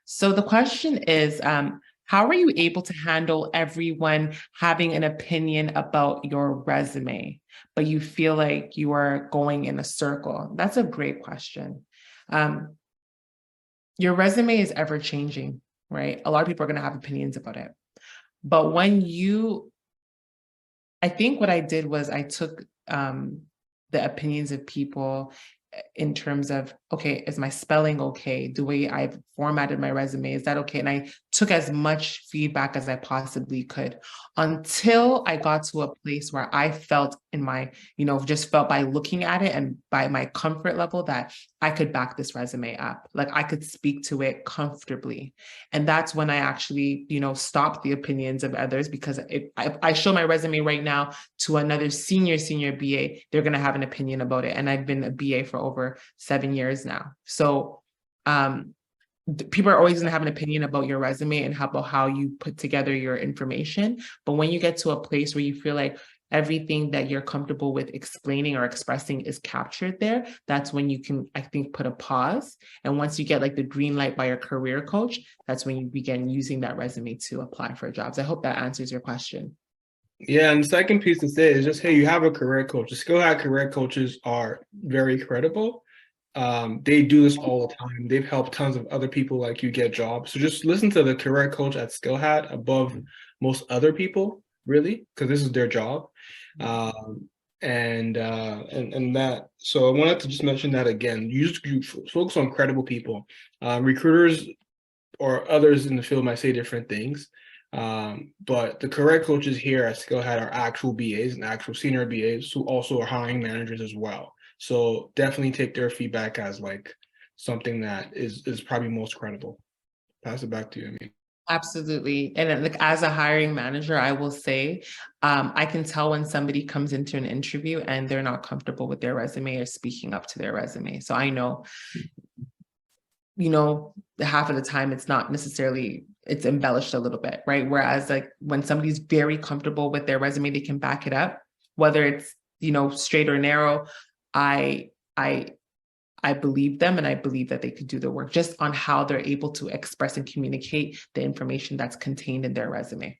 So the question is, how are you able to handle everyone having an opinion about your resume, but you feel like you are going in a circle? That's a great question. Your resume is ever changing, right? A lot of people are going to have opinions about it. But I think what I did was I took the opinions of people in terms of, okay, is my spelling okay? The way I've formatted my resume, is that okay? And I took as much feedback as I possibly could until I got to a place where I felt in my, just felt by looking at it and by my comfort level that I could back this resume up. Like I could speak to it comfortably. And that's when I actually, stopped the opinions of others, because if I show my resume right now to another senior BA, they're going to have an opinion about it. And I've been a BA for over 7 years now. So people are always going to have an opinion about your resume and about how you put together your information. But when you get to a place where you feel like everything that you're comfortable with explaining or expressing is captured there, that's when you can, I think, put a pause. And once you get like the green light by your career coach, that's when you begin using that resume to apply for jobs. I hope that answers your question. Yeah, and the second piece to say is just, hey, you have a career coach. The SkillHat career coaches are very credible. They do this all the time. They've helped tons of other people like you get jobs. So just listen to the career coach at SkillHat above most other people, really, because this is their job. And that. So I wanted to just mention that again. You focus on credible people. Recruiters or others in the field might say different things. But the career coaches here at SkillHat are actual BAs and actual senior BAs who also are hiring managers as well. So definitely take their feedback as like something that is probably most credible. Pass it back to you, Ameena. Absolutely. And like as a hiring manager, I will say, I can tell when somebody comes into an interview and they're not comfortable with their resume or speaking up to their resume. So I know, half of the time it's not necessarily, it's embellished a little bit, right? Whereas like when somebody's very comfortable with their resume, they can back it up, whether it's, straight or narrow. I I believe them, and I believe that they could do the work just on how they're able to express and communicate the information that's contained in their resume.